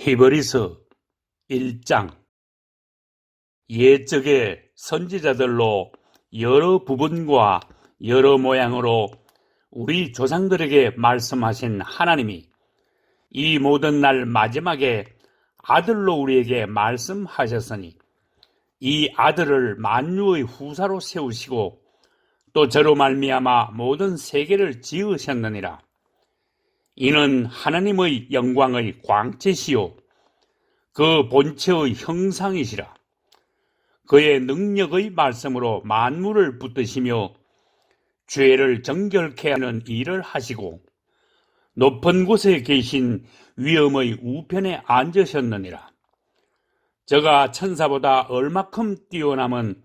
히브리서 1장. 옛적의 선지자들로 여러 부분과 여러 모양으로 우리 조상들에게 말씀하신 하나님이 이 모든 날 마지막에 아들로 우리에게 말씀하셨으니 이 아들을 만유의 후사로 세우시고 또 저로 말미암아 모든 세계를 지으셨느니라. 이는 하나님의 영광의 광채시요 그 본체의 형상이시라. 그의 능력의 말씀으로 만물을 붙드시며 죄를 정결케 하는 일을 하시고 높은 곳에 계신 위엄의 우편에 앉으셨느니라. 저가 천사보다 얼마큼 뛰어남은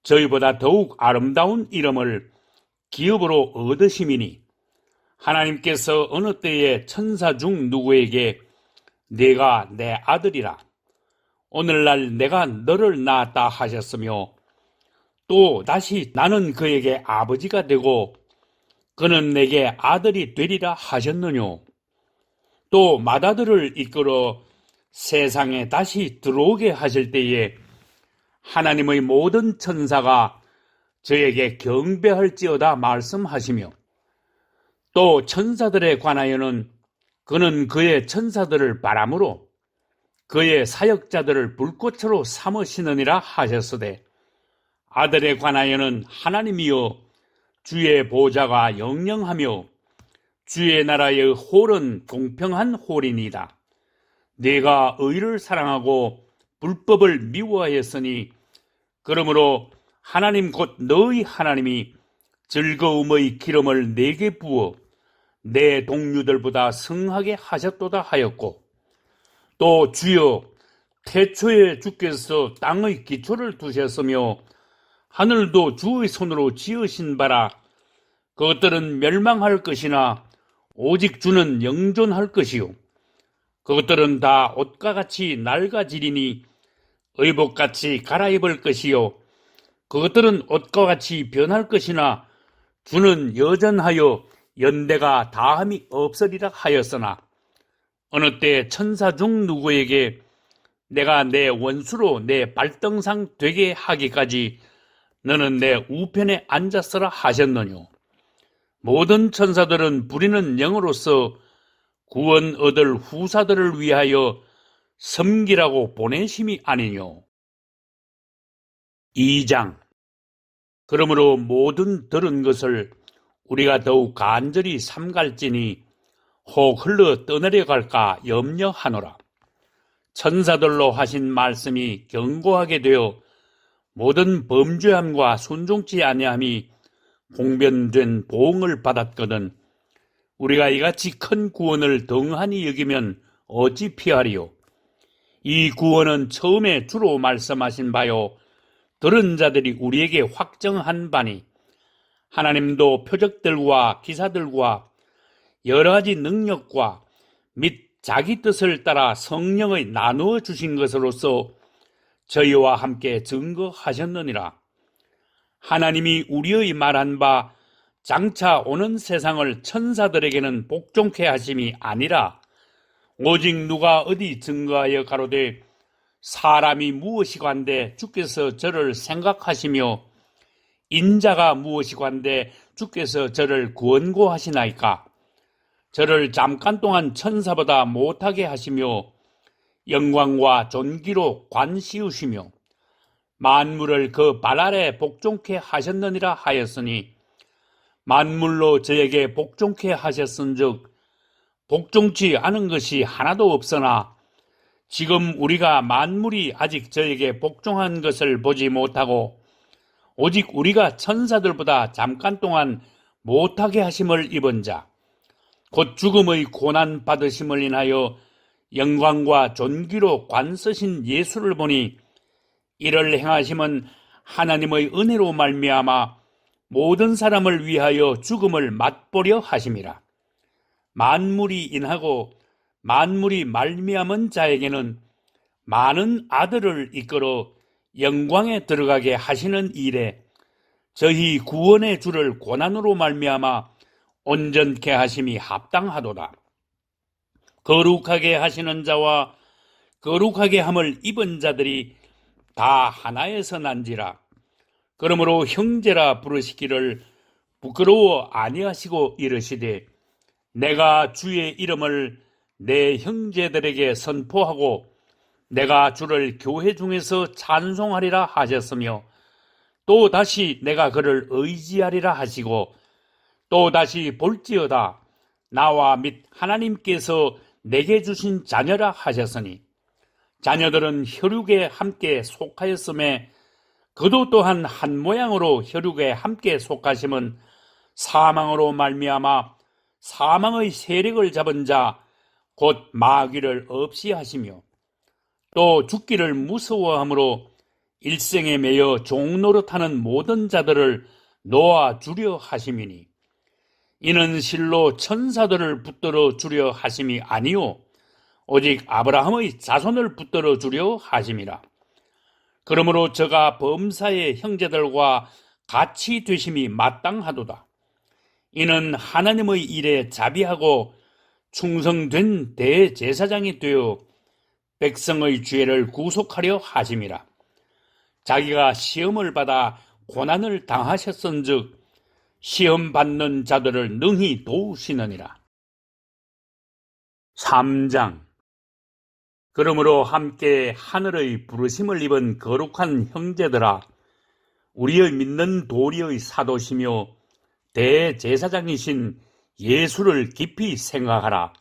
저희보다 더욱 아름다운 이름을 기업으로 얻으심이니 하나님께서 어느 때에 천사 중 누구에게 네가 내 아들이라 오늘날 내가 너를 낳았다 하셨으며 또 다시 나는 그에게 아버지가 되고 그는 내게 아들이 되리라 하셨느뇨. 또 맏아들을 이끌어 세상에 다시 들어오게 하실 때에 하나님의 모든 천사가 저에게 경배할지어다 말씀하시며 또 천사들에 관하여는 그는 그의 천사들을 바람으로 그의 사역자들을 불꽃으로 삼으시느니라 하셨으되 아들에 관하여는 하나님이여 주의 보좌가 영영하며 주의 나라의 홀은 공평한 홀이니이다. 네가 의를 사랑하고 불법을 미워하였으니 그러므로 하나님 곧 너희 하나님이 즐거움의 기름을 내게 부어 내 동류들보다 성하게 하셨도다 하였고 또 주여 태초에 주께서 땅의 기초를 두셨으며 하늘도 주의 손으로 지으신 바라 그것들은 멸망할 것이나 오직 주는 영존할 것이요 그것들은 다 옷과 같이 낡아지리니 의복같이 갈아입을 것이요 그것들은 옷과 같이 변할 것이나 주는 여전하여 연대가 다함이 없으리라 하였으나 어느 때 천사 중 누구에게 내가 내 원수로 내 발등상 되게 하기까지 너는 내 우편에 앉았으라 하셨느뇨. 모든 천사들은 부리는 영으로서 구원 얻을 후사들을 위하여 섬기라고 보내심이 아니뇨. 2장. 그러므로 모든 들은 것을 우리가 더욱 간절히 삼갈지니 혹 흘러 떠내려갈까 염려하노라. 천사들로 하신 말씀이 견고하게 되어 모든 범죄함과 순종치 아니함이 공변된 보응을 받았거든 우리가 이같이 큰 구원을 덩하니 여기면 어찌 피하리요. 이 구원은 처음에 주로 말씀하신 바요 들은 자들이 우리에게 확정한 바니 하나님도 표적들과 기사들과 여러 가지 능력과 및 자기 뜻을 따라 성령의 나누어 주신 것으로서 저희와 함께 증거하셨느니라. 하나님이 우리의 말한 바 장차 오는 세상을 천사들에게는 복종케 하심이 아니라 오직 누가 어디 증거하여 가로되 사람이 무엇이관데 주께서 저를 생각하시며 인자가 무엇이관데 주께서 저를 권고하시나이까. 저를 잠깐 동안 천사보다 못하게 하시며 영광과 존귀로 관씌우시며 만물을 그 발 아래 복종케 하셨느니라 하였으니 만물로 저에게 복종케 하셨은즉 복종치 않은 것이 하나도 없으나 지금 우리가 만물이 아직 저에게 복종한 것을 보지 못하고 오직 우리가 천사들보다 잠깐 동안 못하게 하심을 입은 자 곧 죽음의 고난 받으심을 인하여 영광과 존귀로 관쓰신 예수를 보니 이를 행하심은 하나님의 은혜로 말미암아 모든 사람을 위하여 죽음을 맛보려 하심이라. 만물이 인하고 만물이 말미암은 자에게는 많은 아들을 이끌어 영광에 들어가게 하시는 일에 저희 구원의 주를 고난으로 말미암아 온전케 하심이 합당하도다. 거룩하게 하시는 자와 거룩하게 함을 입은 자들이 다 하나에서 난지라. 그러므로 형제라 부르시기를 부끄러워 아니하시고 이르시되 내가 주의 이름을 내 형제들에게 선포하고 내가 주를 교회 중에서 찬송하리라 하셨으며 또 다시 내가 그를 의지하리라 하시고 또 다시 볼지어다 나와 및 하나님께서 내게 주신 자녀라 하셨으니 자녀들은 혈육에 함께 속하였음에 그도 또한 한 모양으로 혈육에 함께 속하심은 사망으로 말미암아 사망의 세력을 잡은 자 곧 마귀를 없이 하시며 또 죽기를 무서워함으로 일생에 매여 종노릇하는 모든 자들을 놓아주려 하심이니 이는 실로 천사들을 붙들어 주려 하심이 아니요 오직 아브라함의 자손을 붙들어 주려 하심이라. 그러므로 저가 범사의 형제들과 같이 되심이 마땅하도다. 이는 하나님의 일에 자비하고 충성된 대제사장이 되어 백성의 죄를 구속하려 하심이라. 자기가 시험을 받아 고난을 당하셨은즉 시험 받는 자들을 능히 도우시느니라. 3장. 그러므로 함께 하늘의 부르심을 입은 거룩한 형제들아, 우리의 믿는 도리의 사도시며 대제사장이신 예수를 깊이 생각하라.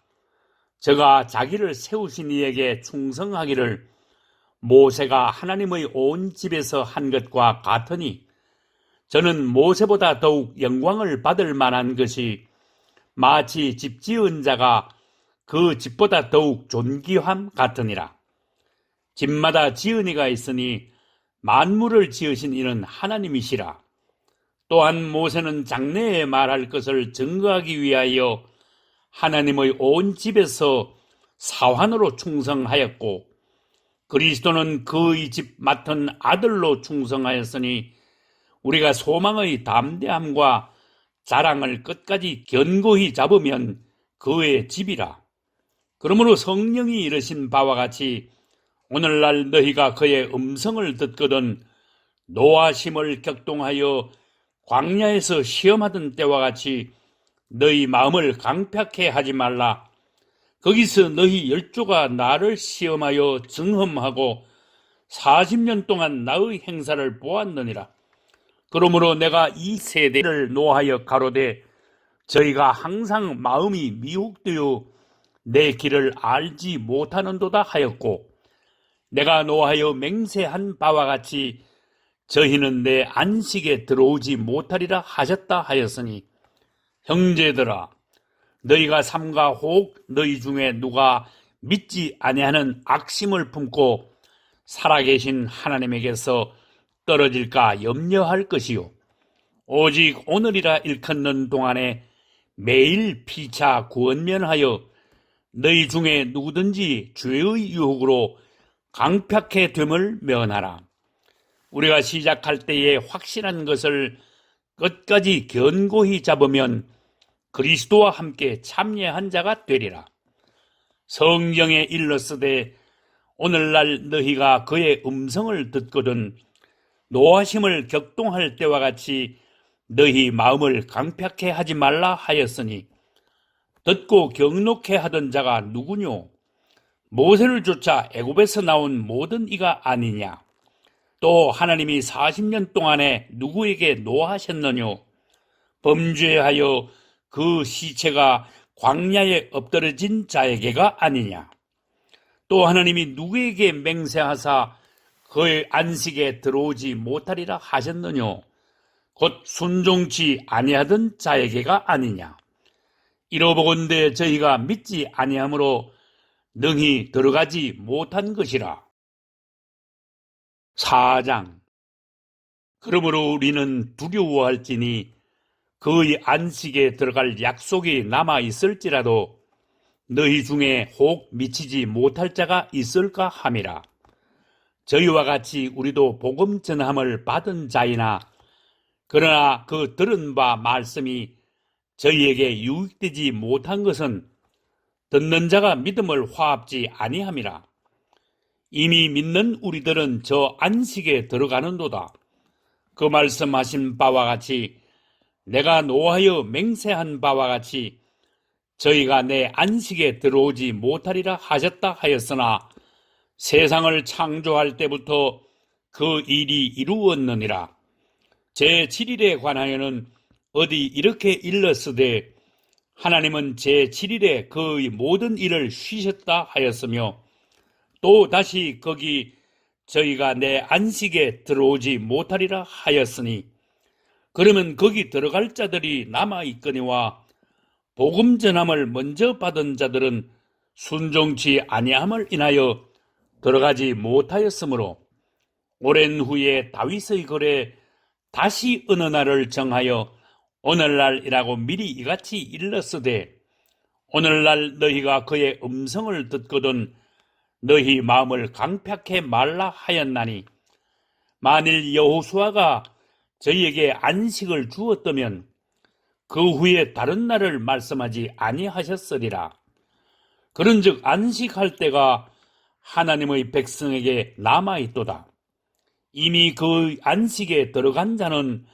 저가 자기를 세우신 이에게 충성하기를 모세가 하나님의 온 집에서 한 것과 같으니 저는 모세보다 더욱 영광을 받을 만한 것이 마치 집 지은 자가 그 집보다 더욱 존귀함 같으니라. 집마다 지은이가 있으니 만물을 지으신 이는 하나님이시라. 또한 모세는 장래에 말할 것을 증거하기 위하여 하나님의 온 집에서 사환으로 충성하였고 그리스도는 그의 집 맡은 아들로 충성하였으니 우리가 소망의 담대함과 자랑을 끝까지 견고히 잡으면 그의 집이라. 그러므로 성령이 이르신 바와 같이 오늘날 너희가 그의 음성을 듣거든 노하심을 격동하여 광야에서 시험하던 때와 같이 너희 마음을 강팍해 하지 말라. 거기서 너희 열조가 나를 시험하여 증험하고 40년 동안 나의 행사를 보았느니라. 그러므로 내가 이 세대를 노하여 가로되 저희가 항상 마음이 미혹되어 내 길을 알지 못하는도다 하였고 내가 노하여 맹세한 바와 같이 저희는 내 안식에 들어오지 못하리라 하셨다 하였으니 형제들아 너희가 삼가 혹 너희 중에 누가 믿지 아니하는 악심을 품고 살아계신 하나님에게서 떨어질까 염려할 것이요 오직 오늘이라 일컫는 동안에 매일 피차 구원면하여 너희 중에 누구든지 죄의 유혹으로 강팍해 됨을 면하라. 우리가 시작할 때에 확실한 것을 끝까지 견고히 잡으면 그리스도와 함께 참여한 자가 되리라. 성경에 일렀으되 오늘날 너희가 그의 음성을 듣거든 노하심을 격동할 때와 같이 너희 마음을 강팍해 하지 말라 하였으니 듣고 경록해 하던 자가 누구뇨? 모세를 쫓아 애굽에서 나온 모든 이가 아니냐? 또 하나님이 40년 동안에 누구에게 노하셨느뇨? 범죄하여 그 시체가 광야에 엎드러진 자에게가 아니냐? 또 하나님이 누구에게 맹세하사 그의 안식에 들어오지 못하리라 하셨느뇨? 곧 순종치 아니하던 자에게가 아니냐? 이러보건대 저희가 믿지 아니하므로 능히 들어가지 못한 것이라. 4장. 그러므로 우리는 두려워할지니 그의 안식에 들어갈 약속이 남아 있을지라도 너희 중에 혹 미치지 못할 자가 있을까 함이라. 저희와 같이 우리도 복음 전함을 받은 자이나 그러나 그 들은 바 말씀이 저희에게 유익되지 못한 것은 듣는 자가 믿음을 화합지 아니함이라. 이미 믿는 우리들은 저 안식에 들어가는도다. 그 말씀하신 바와 같이 내가 노하여 맹세한 바와 같이 저희가 내 안식에 들어오지 못하리라 하셨다 하였으나 세상을 창조할 때부터 그 일이 이루었느니라. 제7일에 관하여는 어디 이렇게 일렀으되 하나님은 제7일에 그의 모든 일을 쉬셨다 하였으며 또 다시 거기 저희가 내 안식에 들어오지 못하리라 하였으니 그러면 거기 들어갈 자들이 남아있거니와 복음 전함을 먼저 받은 자들은 순종치 아니함을 인하여 들어가지 못하였으므로 오랜 후에 다윗의 글에 다시 어느 날을 정하여 오늘날이라고 미리 이같이 일렀으되 오늘날 너희가 그의 음성을 듣거든 너희 마음을 강팍해 말라 하였나니 만일 여호수아가 저희에게 안식을 주었다면 그 후에 다른 날을 말씀하지 아니하셨으리라. 그런즉 안식할 때가 하나님의 백성에게 남아있도다. 이미 그 안식에 들어간 자는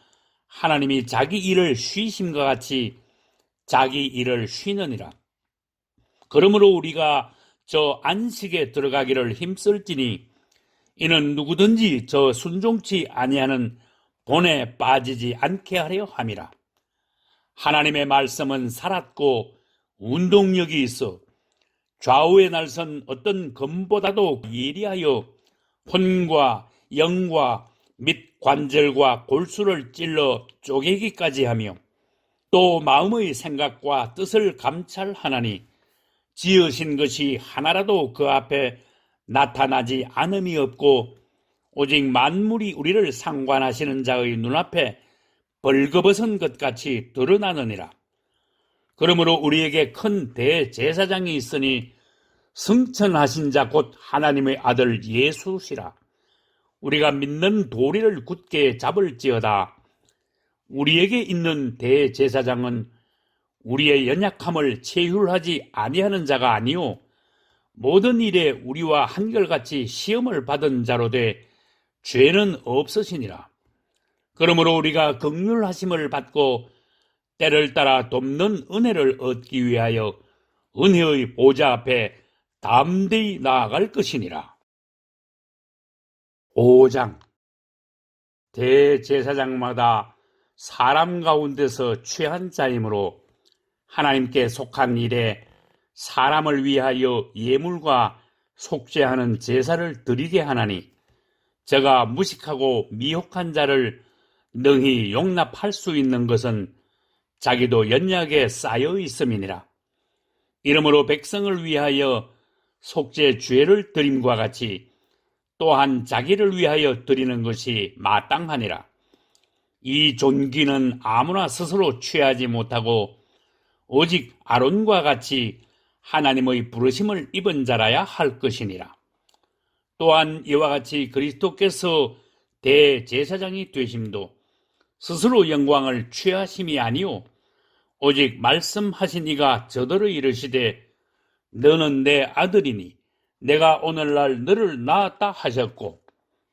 하나님이 자기 일을 쉬심과 같이 자기 일을 쉬느니라. 그러므로 우리가 저 안식에 들어가기를 힘쓸지니 이는 누구든지 저 순종치 아니하는 본에 빠지지 않게 하려 함이라. 하나님의 말씀은 살았고 운동력이 있어 좌우에 날선 어떤 검보다도 예리하여 혼과 영과 및 관절과 골수를 찔러 쪼개기까지 하며 또 마음의 생각과 뜻을 감찰하나니 지으신 것이 하나라도 그 앞에 나타나지 않음이 없고 오직 만물이 우리를 상관하시는 자의 눈앞에 벌거벗은 것 같이 드러나느니라. 그러므로 우리에게 큰 대제사장이 있으니 승천하신 자 곧 하나님의 아들 예수시라. 우리가 믿는 도리를 굳게 잡을지어다. 우리에게 있는 대제사장은 우리의 연약함을 체휼하지 아니하는 자가 아니요 모든 일에 우리와 한결같이 시험을 받은 자로 돼 죄는 없으시니라. 그러므로 우리가 긍휼하심을 받고 때를 따라 돕는 은혜를 얻기 위하여 은혜의 보좌 앞에 담대히 나아갈 것이니라. 5장. 대제사장마다 사람 가운데서 취한 자이므로 하나님께 속한 일에 사람을 위하여 예물과 속죄하는 제사를 드리게 하나니 저가 무식하고 미혹한 자를 능히 용납할 수 있는 것은 자기도 연약에 쌓여 있음이니라. 이러므로 백성을 위하여 속죄 죄를 드림과 같이 또한 자기를 위하여 드리는 것이 마땅하니라. 이 존귀는 아무나 스스로 취하지 못하고 오직 아론과 같이 하나님의 부르심을 입은 자라야 할 것이니라. 또한 이와 같이 그리스도께서 대제사장이 되심도 스스로 영광을 취하심이 아니오 오직 말씀하신 이가 저더러 이르시되 너는 내 아들이니 내가 오늘날 너를 낳았다 하셨고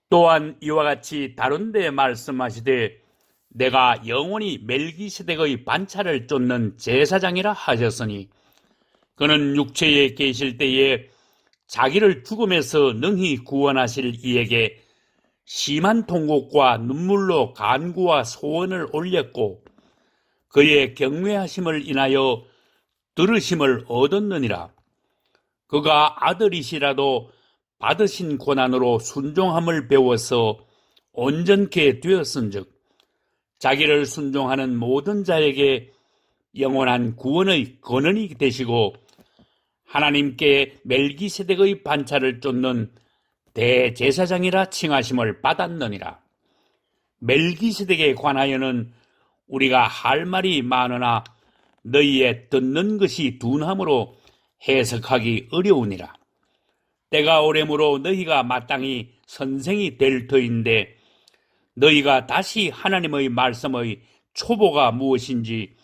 또한 이와 같이 다른 데 말씀하시되 내가 영원히 멜기세덱의 반차를 쫓는 제사장이라 하셨으니 그는 육체에 계실 때에 자기를 죽음에서 능히 구원하실 이에게 심한 통곡과 눈물로 간구와 소원을 올렸고 그의 경외하심을 인하여 들으심을 얻었느니라. 그가 아들이시라도 받으신 고난으로 순종함을 배워서 온전케 되었은즉 자기를 순종하는 모든 자에게 영원한 구원의 근원이 되시고 하나님께 멜기세덱의 반차를 쫓는 대제사장이라 칭하심을 받았느니라. 멜기세덱에 관하여는 우리가 할 말이 많으나 너희의 듣는 것이 둔함으로 해석하기 어려우니라. 때가 오래므로 너희가 마땅히 선생이 될 터인데 너희가 다시 하나님의 말씀의 초보가 무엇인지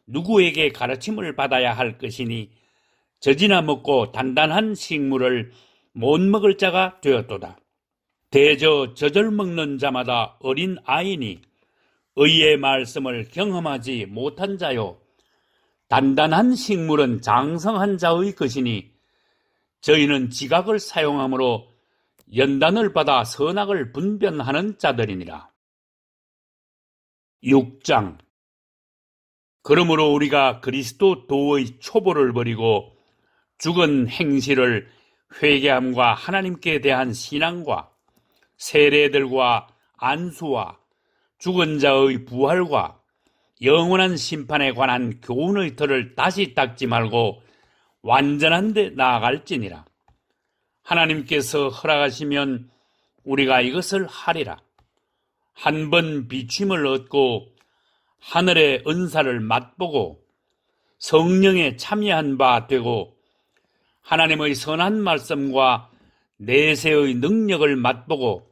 누구에게 가르침을 받아야 할 것이니 젖이나 먹고 단단한 식물을 못 먹을 자가 되었도다. 대저 젖을 먹는 자마다 어린 아이니 의의 말씀을 경험하지 못한 자요, 단단한 식물은 장성한 자의 것이니 저희는 지각을 사용함으로 연단을 받아 선악을 분별하는 자들이니라. 6장. 그러므로 우리가 그리스도 도의 초보를 버리고 죽은 행실을 회개함과 하나님께 대한 신앙과 세례들과 안수와 죽은 자의 부활과 영원한 심판에 관한 교훈의 틀을 다시 닦지 말고 완전한 데 나아갈지니라. 하나님께서 허락하시면 우리가 이것을 하리라. 한 번 비춤을 얻고 하늘의 은사를 맛보고 성령에 참여한 바 되고 하나님의 선한 말씀과 내세의 능력을 맛보고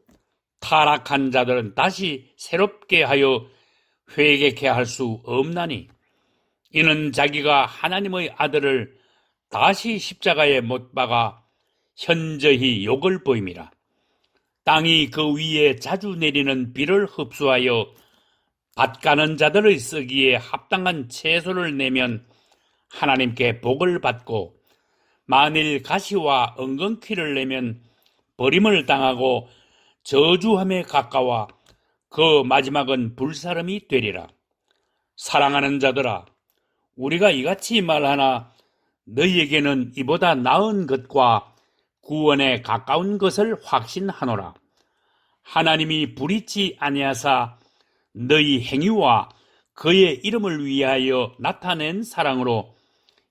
타락한 자들은 다시 새롭게 하여 회개케 할 수 없나니 이는 자기가 하나님의 아들을 다시 십자가에 못 박아 현저히 욕을 보임이라. 땅이 그 위에 자주 내리는 비를 흡수하여 밭가는 자들의 쓰기에 합당한 채소를 내면 하나님께 복을 받고 만일 가시와 엉겅퀴를 내면 버림을 당하고 저주함에 가까워 그 마지막은 불사름이 되리라. 사랑하는 자들아, 우리가 이같이 말하나 너희에게는 이보다 나은 것과 구원에 가까운 것을 확신하노라. 하나님이 불의치 아니하사 너희 행위와 그의 이름을 위하여 나타낸 사랑으로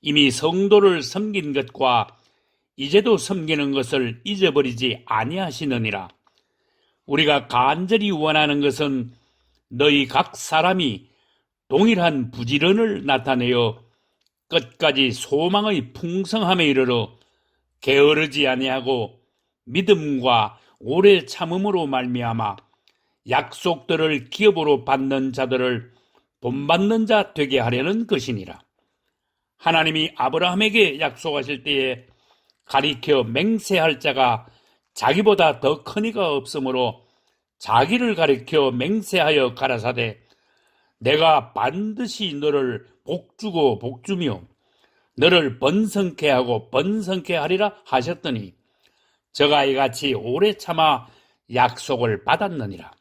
이미 성도를 섬긴 것과 이제도 섬기는 것을 잊어버리지 아니하시느니라. 우리가 간절히 원하는 것은 너희 각 사람이 동일한 부지런을 나타내어 끝까지 소망의 풍성함에 이르러 게으르지 아니하고 믿음과 오래 참음으로 말미암아 약속들을 기업으로 받는 자들을 본받는 자 되게 하려는 것이니라. 하나님이 아브라함에게 약속하실 때에 가리켜 맹세할 자가 자기보다 더 큰 이가 없으므로 자기를 가리켜 맹세하여 가라사대 내가 반드시 너를 복주고 복주며 너를 번성케 하고 번성케 하리라 하셨더니 저가 이같이 오래 참아 약속을 받았느니라.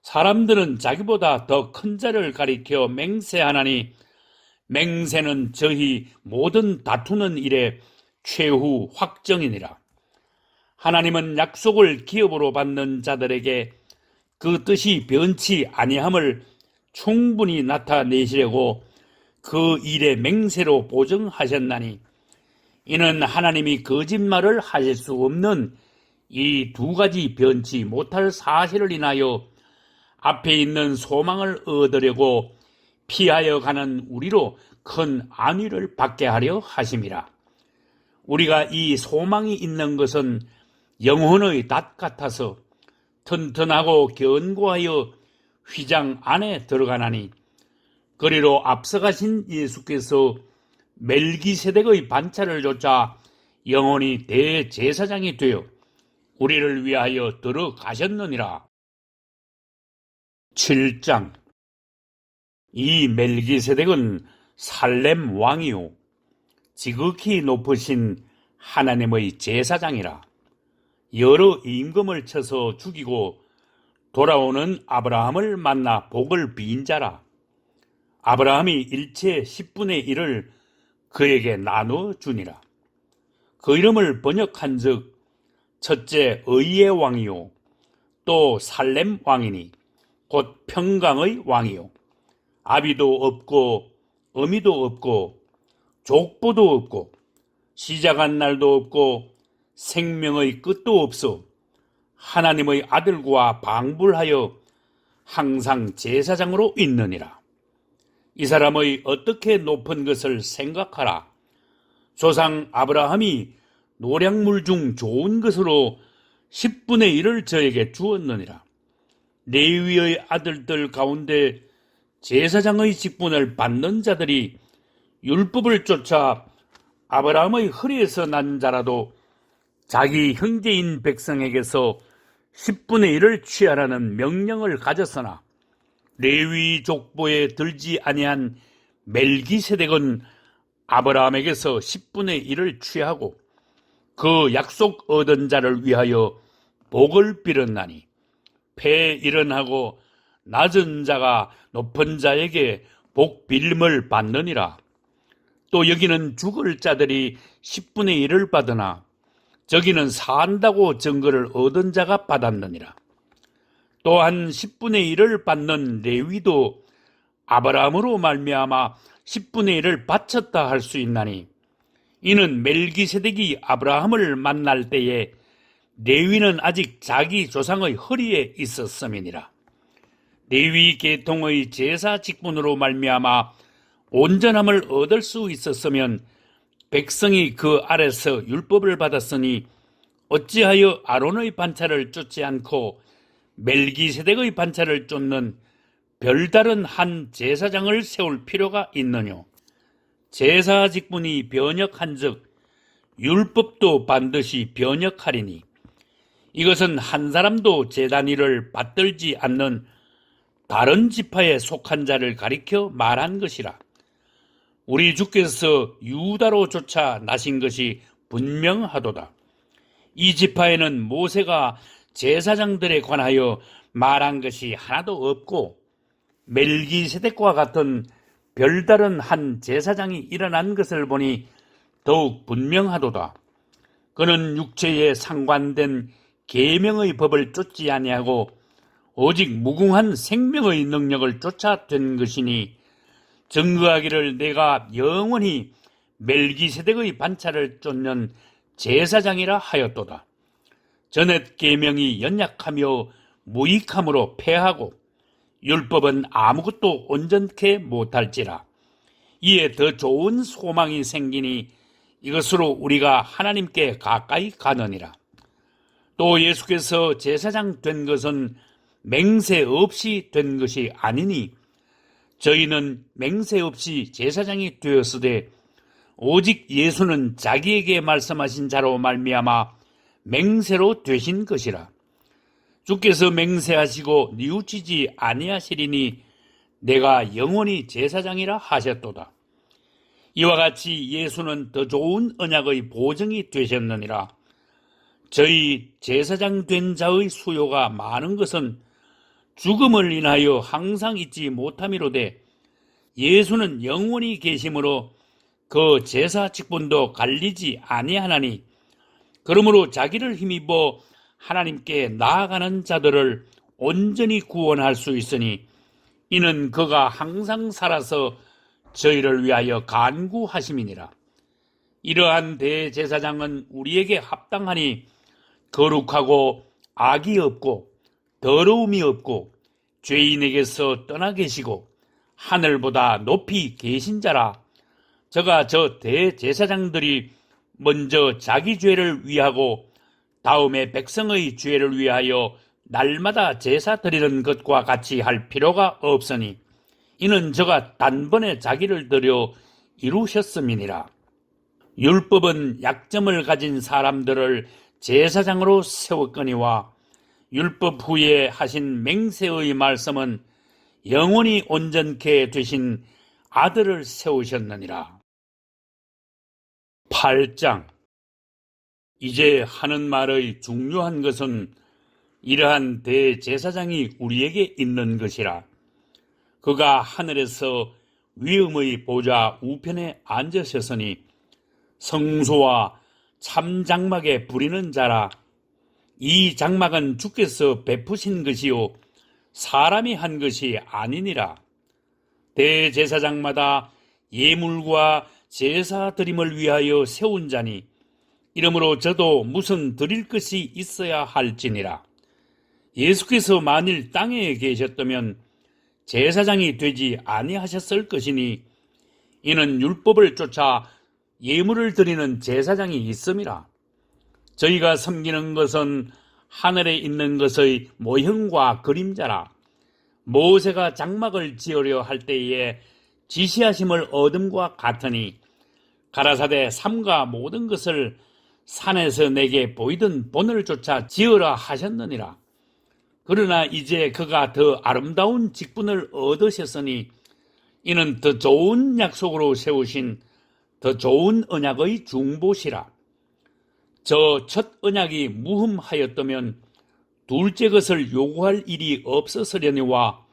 사람들은 자기보다 더 큰 자를 가리켜 맹세하나니 맹세는 저희 모든 다투는 일의 최후 확정이니라. 하나님은 약속을 기업으로 받는 자들에게 그 뜻이 변치 아니함을 충분히 나타내시려고 그 일의 맹세로 보증하셨나니 이는 하나님이 거짓말을 하실 수 없는 이 두 가지 변치 못할 사실을 인하여 앞에 있는 소망을 얻으려고 피하여 가는 우리로 큰 안위를 받게 하려 하심이라. 우리가 이 소망이 있는 것은 영혼의 닷 같아서 튼튼하고 견고하여 휘장 안에 들어가나니 그리로 앞서가신 예수께서 멜기세덱의 반차를 좇아 영원히 대제사장이 되어 우리를 위하여 들어가셨느니라. 7장. 이 멜기세덱은 살렘 왕이요 지극히 높으신 하나님의 제사장이라. 여러 임금을 쳐서 죽이고 돌아오는 아브라함을 만나 복을 빈 자라. 아브라함이 일체 10분의 1을 그에게 나누어 주니라. 그 이름을 번역한 즉 첫째 의의 왕이요 또 살렘 왕이니 곧 평강의 왕이요 아비도 없고 어미도 없고 족보도 없고 시작한 날도 없고 생명의 끝도 없어 하나님의 아들과 방불하여 항상 제사장으로 있느니라. 이 사람의 어떻게 높은 것을 생각하라. 조상 아브라함이 노량물 중 좋은 것으로 10분의 1을 저에게 주었느니라. 레위의 아들들 가운데 제사장의 직분을 받는 자들이 율법을 쫓아 아브라함의 허리에서 난 자라도 자기 형제인 백성에게서 10분의 1을 취하라는 명령을 가졌으나 레위 족보에 들지 아니한 멜기세덱은 아브라함에게서 10분의 1을 취하고 그 약속 얻은 자를 위하여 복을 빌었나니 폐일언하고 낮은 자가 높은 자에게 복 빌림을 받느니라. 또 여기는 죽을 자들이 10분의 1을 받으나 저기는 산다고 증거를 얻은 자가 받았느니라. 또한 10분의 1을 받는 레위도 아브라함으로 말미암아 10분의 1을 바쳤다 할 수 있나니 이는 멜기세덱이 아브라함을 만날 때에 레위는 아직 자기 조상의 허리에 있었음이니라. 레위 계통의 제사 직분으로 말미암아 온전함을 얻을 수 있었으면 백성이 그 아래서 율법을 받았으니 어찌하여 아론의 반차를 쫓지 않고 멜기세덱의 반차를 쫓는 별다른 한 제사장을 세울 필요가 있느뇨. 제사 직분이 변역한즉 율법도 반드시 변역하리니 이것은 한 사람도 제단 일을 받들지 않는 다른 지파에 속한 자를 가리켜 말한 것이라. 우리 주께서 유다로 쫓아 나신 것이 분명하도다. 이 지파에는 모세가 제사장들에 관하여 말한 것이 하나도 없고 멜기세덱과 같은 별다른 한 제사장이 일어난 것을 보니 더욱 분명하도다. 그는 육체에 상관된 계명의 법을 쫓지 아니하고 오직 무궁한 생명의 능력을 쫓아 된 것이니 증거하기를 내가 영원히 멜기세덱의 반차를 쫓는 제사장이라 하였도다. 전옛 계명이 연약하며 무익함으로 패하고 율법은 아무것도 온전케 못할지라. 이에 더 좋은 소망이 생기니 이것으로 우리가 하나님께 가까이 가느니라. 또 예수께서 제사장 된 것은 맹세 없이 된 것이 아니니 저희는 맹세 없이 제사장이 되었으되 오직 예수는 자기에게 말씀하신 자로 말미암아 맹세로 되신 것이라. 주께서 맹세하시고 뉘우치지 아니하시리니 내가 영원히 제사장이라 하셨도다. 이와 같이 예수는 더 좋은 언약의 보증이 되셨느니라. 저희 제사장 된 자의 수요가 많은 것은 죽음을 인하여 항상 잊지 못함이로되 예수는 영원히 계심으로 그 제사 직분도 갈리지 아니하나니 그러므로 자기를 힘입어 하나님께 나아가는 자들을 온전히 구원할 수 있으니 이는 그가 항상 살아서 저희를 위하여 간구하심이니라. 이러한 대제사장은 우리에게 합당하니 거룩하고 악이 없고 더러움이 없고 죄인에게서 떠나 계시고 하늘보다 높이 계신 자라. 저가 저 대제사장들이 먼저 자기 죄를 위하고 다음에 백성의 죄를 위하여 날마다 제사 드리는 것과 같이 할 필요가 없으니 이는 저가 단번에 자기를 드려 이루셨음이니라. 율법은 약점을 가진 사람들을 제사장으로 세웠거니와 율법 후에 하신 맹세의 말씀은 영원히 온전케 되신 아들을 세우셨느니라. 8장. 이제 하는 말의 중요한 것은 이러한 대제사장이 우리에게 있는 것이라. 그가 하늘에서 위엄의 보좌 우편에 앉으셨으니 성소와 참 장막에 부리는 자라. 이 장막은 주께서 베푸신 것이요 사람이 한 것이 아니니라. 대제사장마다 예물과 제사 드림을 위하여 세운 자니 이러므로 저도 무슨 드릴 것이 있어야 할지니라. 예수께서 만일 땅에 계셨다면 제사장이 되지 아니하셨을 것이니 이는 율법을 쫓아 예물을 드리는 제사장이 있음이라. 저희가 섬기는 것은 하늘에 있는 것의 모형과 그림자라. 모세가 장막을 지으려 할 때에 지시하심을 얻음과 같으니 가라사대 삼가 모든 것을 산에서 내게 보이던 본을조차 지으라 하셨느니라. 그러나 이제 그가 더 아름다운 직분을 얻으셨으니 이는 더 좋은 약속으로 세우신 더 좋은 언약의 중보시라. 저 첫 언약이 무흠하였다면 둘째 것을 요구할 일이 없었으려니와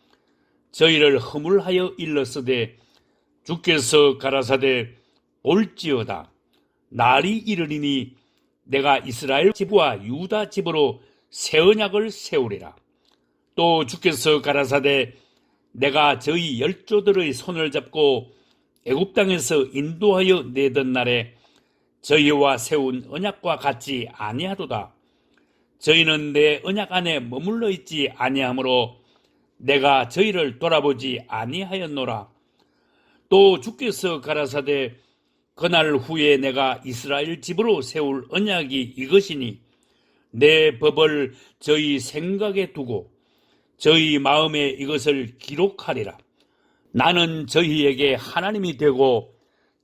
저희를 허물하여 일렀으되 주께서 가라사대 볼지어다. 날이 이르리니 내가 이스라엘 집과 유다 집으로 새 언약을 세우리라. 또 주께서 가라사대 내가 저희 열조들의 손을 잡고 애굽 땅에서 인도하여 내던 날에 저희와 세운 언약과 같지 아니하도다. 저희는 내 언약 안에 머물러 있지 아니하므로 내가 저희를 돌아보지 아니하였노라. 또 주께서 가라사대 그날 후에 내가 이스라엘 집으로 세울 언약이 이것이니 내 법을 저희 생각에 두고 저희 마음에 이것을 기록하리라. 나는 저희에게 하나님이 되고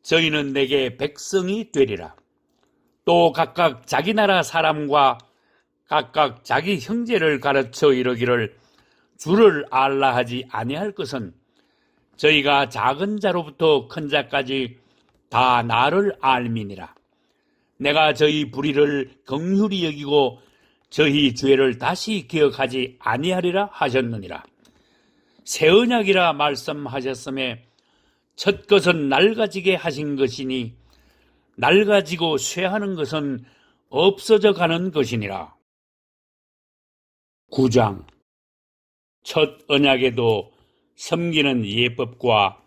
저희는 내게 백성이 되리라. 또 각각 자기 나라 사람과 각각 자기 형제를 가르쳐 이르기를 주를 알라 하지 아니할 것은 저희가 작은 자로부터 큰 자까지 다 나를 알미니라. 내가 저희 불의를 긍휼히 여기고 저희 죄를 다시 기억하지 아니하리라 하셨느니라. 새 언약이라 말씀하셨음에 첫 것은 낡아지게 하신 것이니 낡아지고 쇠하는 것은 없어져 가는 것이니라. 9장. 첫 언약에도 섬기는 예법과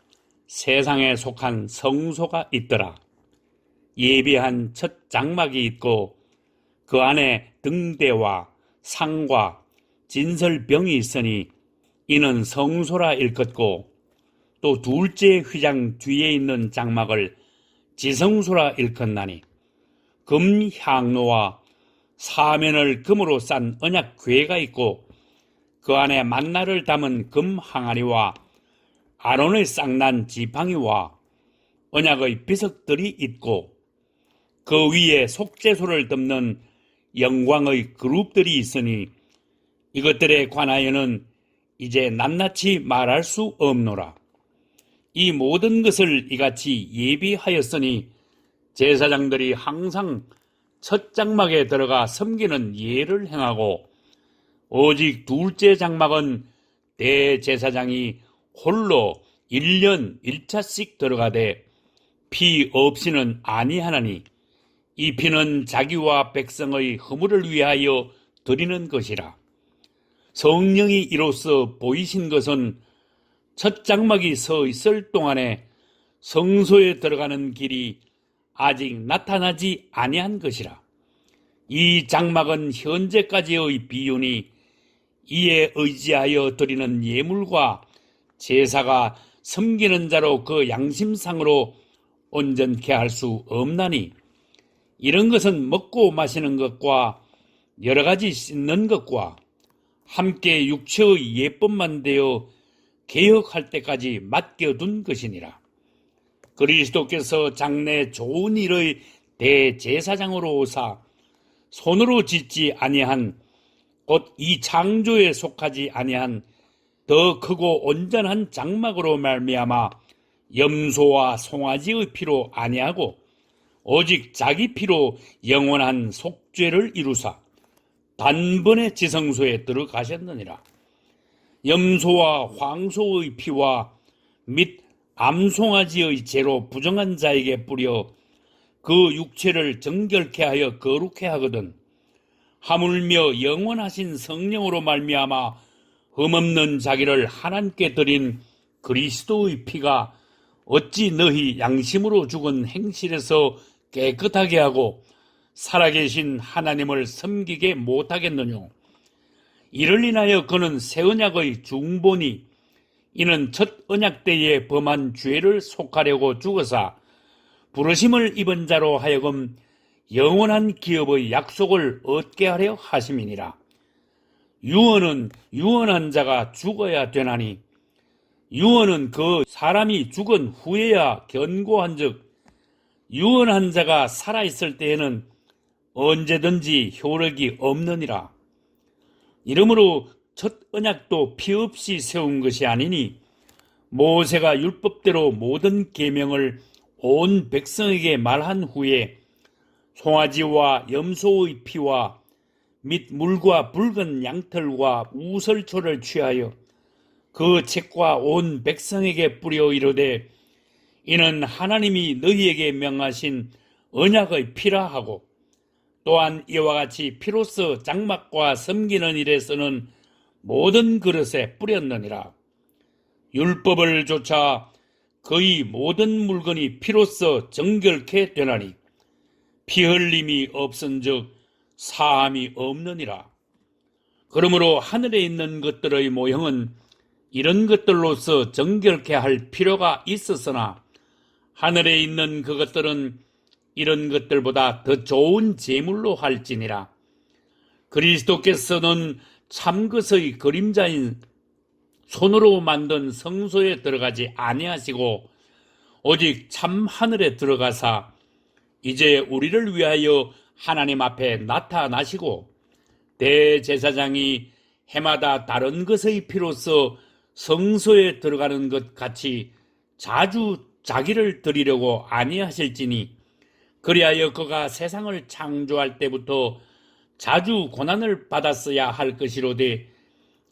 세상에 속한 성소가 있더라. 예비한 첫 장막이 있고 그 안에 등대와 상과 진설병이 있으니 이는 성소라 일컫고 또 둘째 휘장 뒤에 있는 장막을 지성소라 일컫나니 금 향로와 사면을 금으로 싼 언약 궤가 있고 그 안에 만나를 담은 금 항아리와 아론의 쌍난 지팡이와 언약의 비석들이 있고 그 위에 속죄소를 덮는 영광의 그룹들이 있으니 이것들에 관하여는 이제 낱낱이 말할 수 없노라. 이 모든 것을 이같이 예비하였으니 제사장들이 항상 첫 장막에 들어가 섬기는 예를 행하고 오직 둘째 장막은 대제사장이 홀로 1년 1차씩 들어가되 피 없이는 아니하나니 이 피는 자기와 백성의 허물을 위하여 드리는 것이라. 성령이 이로써 보이신 것은 첫 장막이 서 있을 동안에 성소에 들어가는 길이 아직 나타나지 아니한 것이라. 이 장막은 현재까지의 비유니 이에 의지하여 드리는 예물과 제사가 섬기는 자로 그 양심상으로 온전케 할 수 없나니 이런 것은 먹고 마시는 것과 여러 가지 씻는 것과 함께 육체의 예법만 되어 개혁할 때까지 맡겨둔 것이니라. 그리스도께서 장래 좋은 일의 대제사장으로 오사 손으로 짓지 아니한 곧 이 창조에 속하지 아니한 더 크고 온전한 장막으로 말미암아 염소와 송아지의 피로 아니하고 오직 자기 피로 영원한 속죄를 이루사 단번에 지성소에 들어가셨느니라. 염소와 황소의 피와 및 암송아지의 죄로 부정한 자에게 뿌려 그 육체를 정결케 하여 거룩케 하거든 하물며 영원하신 성령으로 말미암아 흠없는 자기를 하나님께 드린 그리스도의 피가 어찌 너희 양심으로 죽은 행실에서 깨끗하게 하고 살아계신 하나님을 섬기게 못하겠느뇨. 이를 인하여 그는 새 언약의 중보니 이는 첫 언약 때에 범한 죄를 속하려고 죽어사 부르심을 입은 자로 하여금 영원한 기업의 약속을 얻게 하려 하심이니라. 유언은 유언한 자가 죽어야 되나니 유언은 그 사람이 죽은 후에야 견고한즉 유언한 자가 살아있을 때에는 언제든지 효력이 없느니라. 이러므로 첫 언약도 피 없이 세운 것이 아니니 모세가 율법대로 모든 계명을 온 백성에게 말한 후에 송아지와 염소의 피와 및 물과 붉은 양털과 우설초를 취하여 그 책과 온 백성에게 뿌려 이르되 이는 하나님이 너희에게 명하신 언약의 피라 하고 또한 이와 같이 피로써 장막과 섬기는 일에 쓰는 모든 그릇에 뿌렸느니라. 율법을 조차 거의 모든 물건이 피로써 정결케 되나니 피 흘림이 없은즉 사함이 없느니라. 그러므로 하늘에 있는 것들의 모형은 이런 것들로서 정결케 할 필요가 있었으나 하늘에 있는 그것들은 이런 것들보다 더 좋은 제물로 할지니라. 그리스도께서는 참것의 그림자인 손으로 만든 성소에 들어가지 아니하시고 오직 참 하늘에 들어가사 이제 우리를 위하여 하나님 앞에 나타나시고 대제사장이 해마다 다른 것의 피로써 성소에 들어가는 것 같이 자주 자기를 드리려고 아니하실지니 그리하여 그가 세상을 창조할 때부터 자주 고난을 받았어야 할 것이로되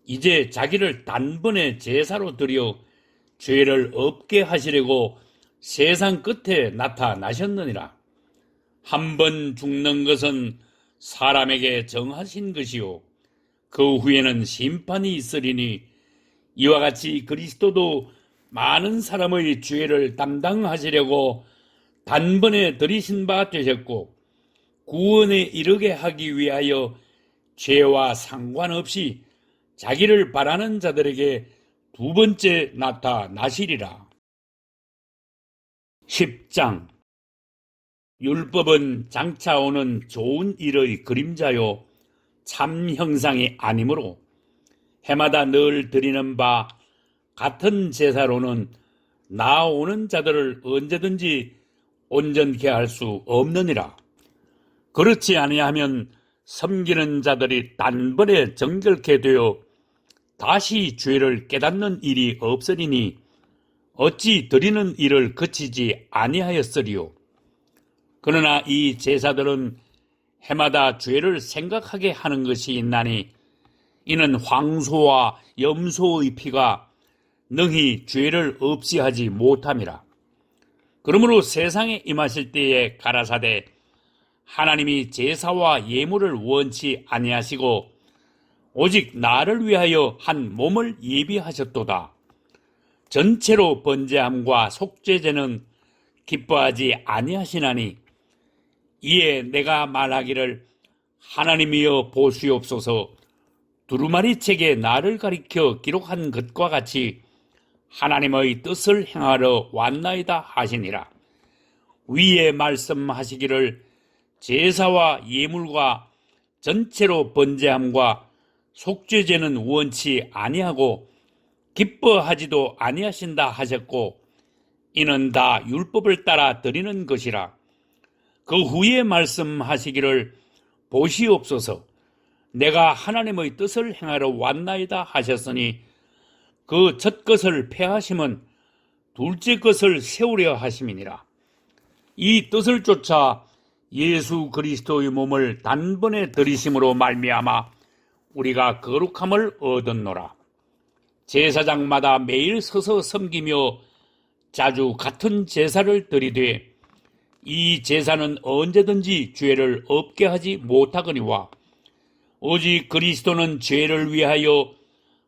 이제 자기를 단번에 제사로 드려 죄를 없게 하시려고 세상 끝에 나타나셨느니라. 한 번 죽는 것은 사람에게 정하신 것이요 그 후에는 심판이 있으리니 이와 같이 그리스도도 많은 사람의 죄를 담당하시려고 단번에 들이신 바 되셨고 구원에 이르게 하기 위하여 죄와 상관없이 자기를 바라는 자들에게 두 번째 나타나시리라. 10장 율법은 장차 오는 좋은 일의 그림자요 참 형상이 아니므로 해마다 늘 드리는 바 같은 제사로는 나아오는 자들을 언제든지 온전케 할 수 없느니라. 그렇지 아니하면 섬기는 자들이 단번에 정결케 되어 다시 죄를 깨닫는 일이 없으리니 어찌 드리는 일을 그치지 아니하였으리요. 그러나 이 제사들은 해마다 죄를 생각하게 하는 것이 있나니 이는 황소와 염소의 피가 능히 죄를 없이 하지 못함이라. 그러므로 세상에 임하실 때에 가라사대 하나님이 제사와 예물을 원치 아니하시고 오직 나를 위하여 한 몸을 예비하셨도다. 전체로 번제함과 속죄제는 기뻐하지 아니하시나니 이에 내가 말하기를 하나님이여 보시옵소서 두루마리 책에 나를 가리켜 기록한 것과 같이 하나님의 뜻을 행하러 왔나이다 하시니라. 위에 말씀하시기를 제사와 예물과 전체로 번제함과 속죄제는 원치 아니하고 기뻐하지도 아니하신다 하셨고 이는 다 율법을 따라 드리는 것이라. 그 후에 말씀하시기를 보시옵소서 내가 하나님의 뜻을 행하러 왔나이다 하셨으니 그 첫 것을 폐하심은 둘째 것을 세우려 하심이니라. 이 뜻을 쫓아 예수 그리스도의 몸을 단번에 들이심으로 말미암아 우리가 거룩함을 얻었노라. 제사장마다 매일 서서 섬기며 자주 같은 제사를 드리되 이 제사는 언제든지 죄를 없게 하지 못하거니와 오직 그리스도는 죄를 위하여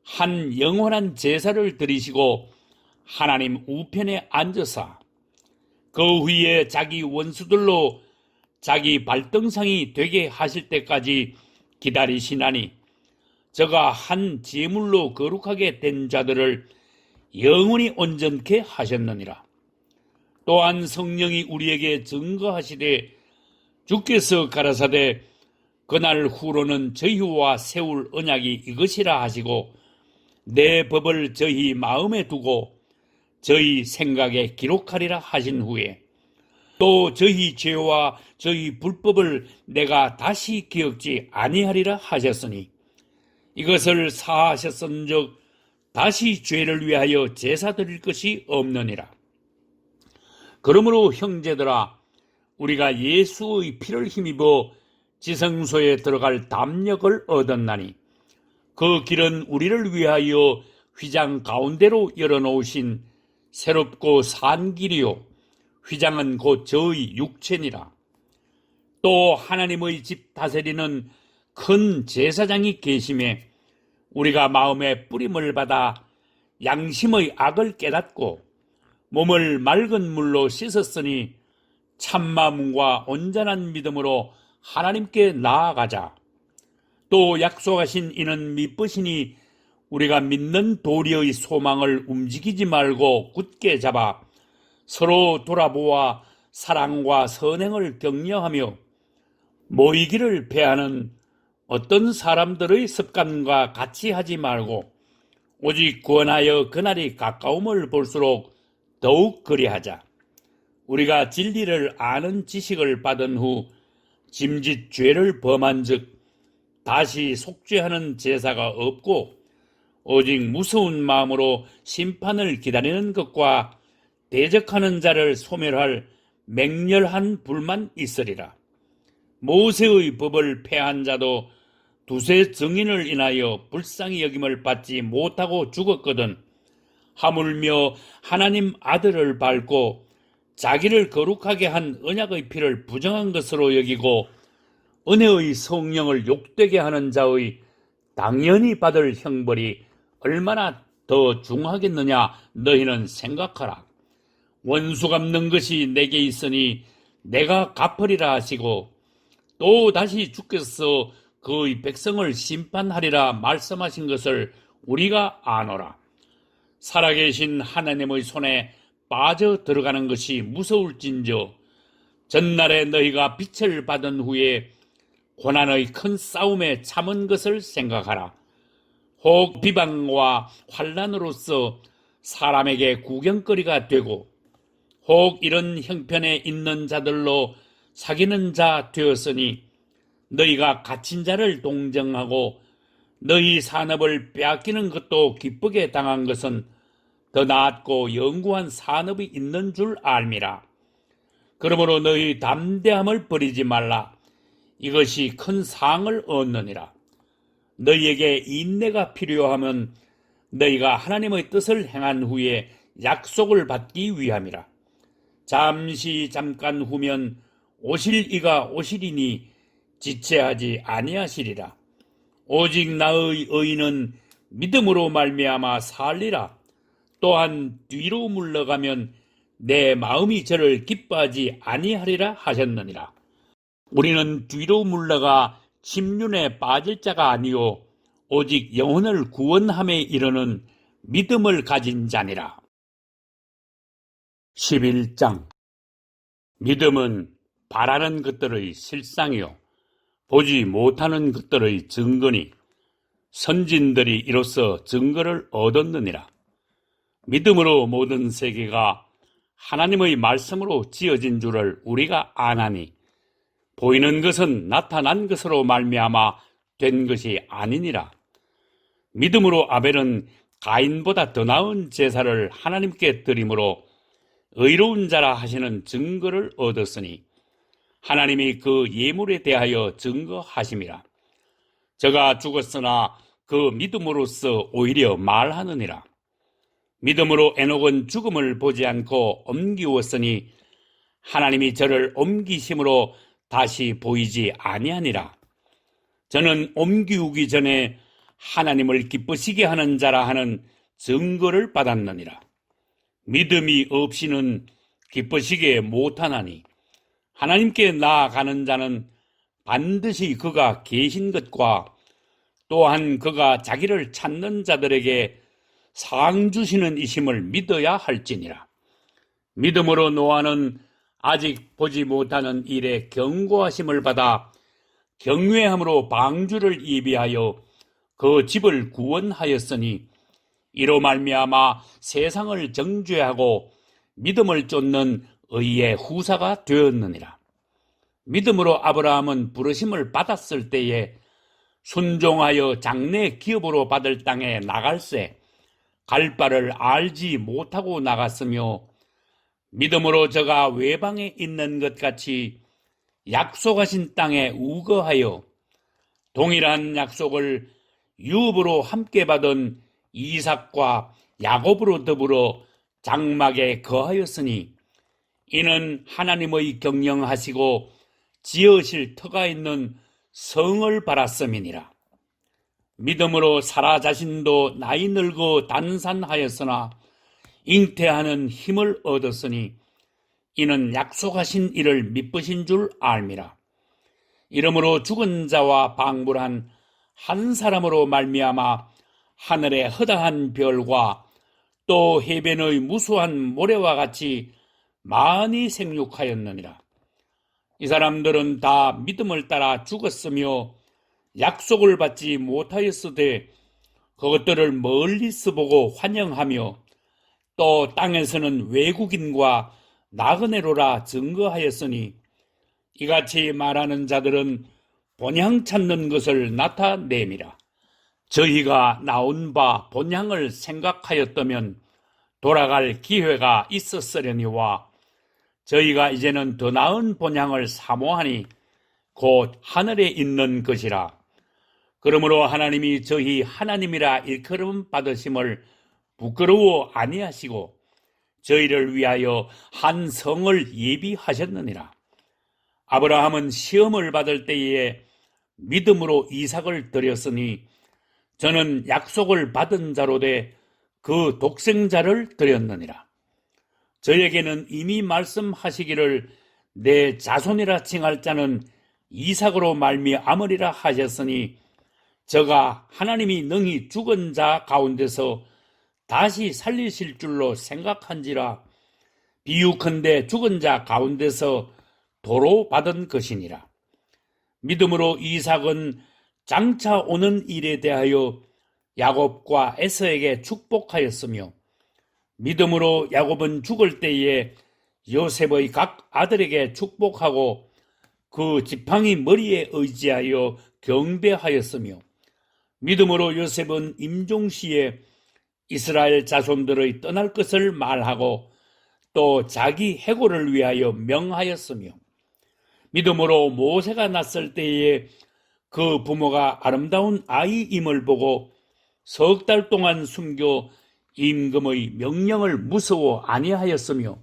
한 영원한 제사를 드리시고 하나님 우편에 앉으사 그 위에 자기 원수들로 자기 발등상이 되게 하실 때까지 기다리시나니 저가 한 제물로 거룩하게 된 자들을 영원히 온전케 하셨느니라. 또한 성령이 우리에게 증거하시되 주께서 가라사대 그날 후로는 저희와 세울 언약이 이것이라 하시고 내 법을 저희 마음에 두고 저희 생각에 기록하리라 하신 후에 또 저희 죄와 저희 불법을 내가 다시 기억지 아니하리라 하셨으니 이것을 사하셨은즉 다시 죄를 위하여 제사 드릴 것이 없느니라. 그러므로 형제들아, 우리가 예수의 피를 힘입어 지성소에 들어갈 담력을 얻었나니 그 길은 우리를 위하여 휘장 가운데로 열어놓으신 새롭고 산 길이요 휘장은 곧 저의 육체니라. 또 하나님의 집 다스리는 큰 제사장이 계심에 우리가 마음의 뿌림을 받아 양심의 악을 깨닫고 몸을 맑은 물로 씻었으니 참마음과 온전한 믿음으로 하나님께 나아가자. 또 약속하신 이는 미쁘시니 우리가 믿는 도리의 소망을 움직이지 말고 굳게 잡아 서로 돌아보아 사랑과 선행을 격려하며 모이기를 패하는 어떤 사람들의 습관과 같이 하지 말고 오직 구원하여 그날이 가까움을 볼수록 더욱 그리하자. 우리가 진리를 아는 지식을 받은 후 짐짓 죄를 범한 즉 다시 속죄하는 제사가 없고 오직 무서운 마음으로 심판을 기다리는 것과 대적하는 자를 소멸할 맹렬한 불만 있으리라. 모세의 법을 폐한 자도 두세 증인을 인하여 불쌍히 여김을 받지 못하고 죽었거든 하물며 하나님 아들을 밟고 자기를 거룩하게 한 언약의 피를 부정한 것으로 여기고 은혜의 성령을 욕되게 하는 자의 당연히 받을 형벌이 얼마나 더 중하겠느냐 너희는 생각하라. 원수 갚는 것이 내게 있으니 내가 갚으리라 하시고 또 다시 주께서 그의 백성을 심판하리라 말씀하신 것을 우리가 아노라. 살아계신 하나님의 손에 빠져 들어가는 것이 무서울진저 전날에 너희가 빛을 받은 후에 고난의 큰 싸움에 참은 것을 생각하라. 혹 비방과 환난으로서 사람에게 구경거리가 되고 혹 이런 형편에 있는 자들로 사귀는 자 되었으니 너희가 갇힌 자를 동정하고 너희 산업을 빼앗기는 것도 기쁘게 당한 것은 더 낫고 영구한 산업이 있는 줄 알미라. 그러므로 너희 담대함을 버리지 말라. 이것이 큰 상을 얻느니라. 너희에게 인내가 필요하면 너희가 하나님의 뜻을 행한 후에 약속을 받기 위함이라. 잠깐 후면 오실 이가 오시리니 지체하지 아니하시리라. 오직 나의 의인은 믿음으로 말미암아 살리라. 또한 뒤로 물러가면 내 마음이 저를 기뻐하지 아니하리라 하셨느니라. 우리는 뒤로 물러가 침륜에 빠질 자가 아니요 오직 영혼을 구원함에 이르는 믿음을 가진 자니라. 11장. 믿음은 바라는 것들의 실상이요 보지 못하는 것들의 증거니 선진들이 이로써 증거를 얻었느니라. 믿음으로 모든 세계가 하나님의 말씀으로 지어진 줄을 우리가 아나니 보이는 것은 나타난 것으로 말미암아 된 것이 아니니라. 믿음으로 아벨은 가인보다 더 나은 제사를 하나님께 드림으로 의로운 자라 하시는 증거를 얻었으니 하나님이 그 예물에 대하여 증거하심이라. 저가 죽었으나 그 믿음으로써 오히려 말하느니라. 믿음으로 에녹은 죽음을 보지 않고 옮기웠으니 하나님이 저를 옮기심으로 다시 보이지 아니하니라. 저는 옮기우기 전에 하나님을 기쁘시게 하는 자라 하는 증거를 받았느니라. 믿음이 없이는 기쁘시게 못하나니 하나님께 나아가는 자는 반드시 그가 계신 것과 또한 그가 자기를 찾는 자들에게 상 주시는 이심을 믿어야 할지니라. 믿음으로 노아는 아직 보지 못하는 일에 경고하심을 받아 경외함으로 방주를 예비하여 그 집을 구원하였으니 이로 말미암아 세상을 정죄하고 믿음을 쫓는 의의 후사가 되었느니라. 믿음으로 아브라함은 부르심을 받았을 때에 순종하여 장래 기업으로 받을 땅에 나갈새 갈 바를 알지 못하고 나갔으며 믿음으로 저가 외방에 있는 것 같이 약속하신 땅에 우거하여 동일한 약속을 유업으로 함께 받은 이삭과 야곱으로 더불어 장막에 거하였으니 이는 하나님의 경영하시고 지으실 터가 있는 성을 바랐음이니라. 믿음으로 사라 자신도 나이 늙어 단산하였으나 잉태하는 힘을 얻었으니 이는 약속하신 이를 미쁘신 줄 알미라. 이러므로 죽은 자와 방불한 한 사람으로 말미암아 하늘의 허다한 별과 또 해변의 무수한 모래와 같이 많이 생육하였느니라. 이 사람들은 다 믿음을 따라 죽었으며 약속을 받지 못하였으되 그것들을 멀리서 보고 환영하며 또 땅에서는 외국인과 나그네로라 증거하였으니 이같이 말하는 자들은 본향 찾는 것을 나타내미라. 저희가 나온 바 본향을 생각하였다면 돌아갈 기회가 있었으려니와 저희가 이제는 더 나은 본향을 사모하니 곧 하늘에 있는 것이라. 그러므로 하나님이 저희 하나님이라 일컬음 받으심을 부끄러워 아니하시고 저희를 위하여 한 성을 예비하셨느니라. 아브라함은 시험을 받을 때에 믿음으로 이삭을 드렸으니 저는 약속을 받은 자로 돼 그 독생자를 드렸느니라. 저에게는 이미 말씀하시기를 내 자손이라 칭할 자는 이삭으로 말미암으리라 하셨으니 저가 하나님이 능히 죽은 자 가운데서 다시 살리실 줄로 생각한지라. 비유컨대 죽은 자 가운데서 도로 받은 것이니라. 믿음으로 이삭은 장차 오는 일에 대하여 야곱과 에서에게 축복하였으며 믿음으로 야곱은 죽을 때에 요셉의 각 아들에게 축복하고 그 지팡이 머리에 의지하여 경배하였으며 믿음으로 요셉은 임종시에 이스라엘 자손들의 떠날 것을 말하고 또 자기 해고를 위하여 명하였으며 믿음으로 모세가 났을 때에 그 부모가 아름다운 아이임을 보고 석 달 동안 숨겨 임금의 명령을 무서워 아니하였으며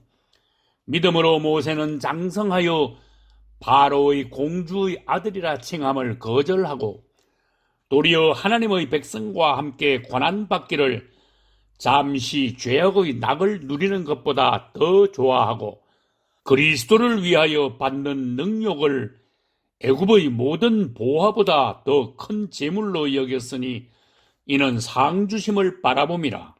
믿음으로 모세는 장성하여 바로의 공주의 아들이라 칭함을 거절하고 도리어 하나님의 백성과 함께 고난받기를 잠시 죄악의 낙을 누리는 것보다 더 좋아하고 그리스도를 위하여 받는 능욕을 애굽의 모든 보화보다 더 큰 재물로 여겼으니 이는 상주심을 바라봄이라.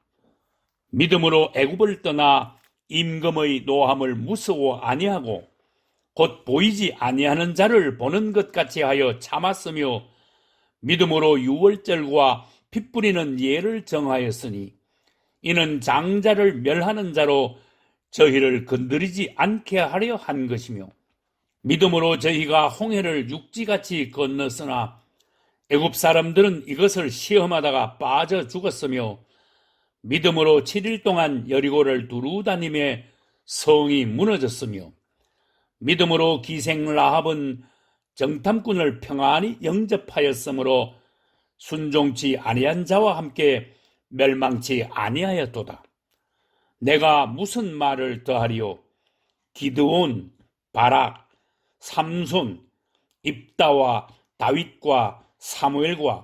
믿음으로 애굽을 떠나 임금의 노함을 무서워 아니하고 곧 보이지 아니하는 자를 보는 것 같이 하여 참았으며 믿음으로 유월절과 피 뿌리는 예를 정하였으니 이는 장자를 멸하는 자로 저희를 건드리지 않게 하려 한 것이며 믿음으로 저희가 홍해를 육지같이 건넜으나 애굽 사람들은 이것을 시험하다가 빠져 죽었으며 믿음으로 7일 동안 여리고를 두루 다니며 성이 무너졌으며 믿음으로 기생 라합은 정탐꾼을 평안히 영접하였으므로 순종치 아니한 자와 함께 멸망치 아니하였도다. 내가 무슨 말을 더하리요? 기드온, 바락, 삼손, 입다와 다윗과 사무엘과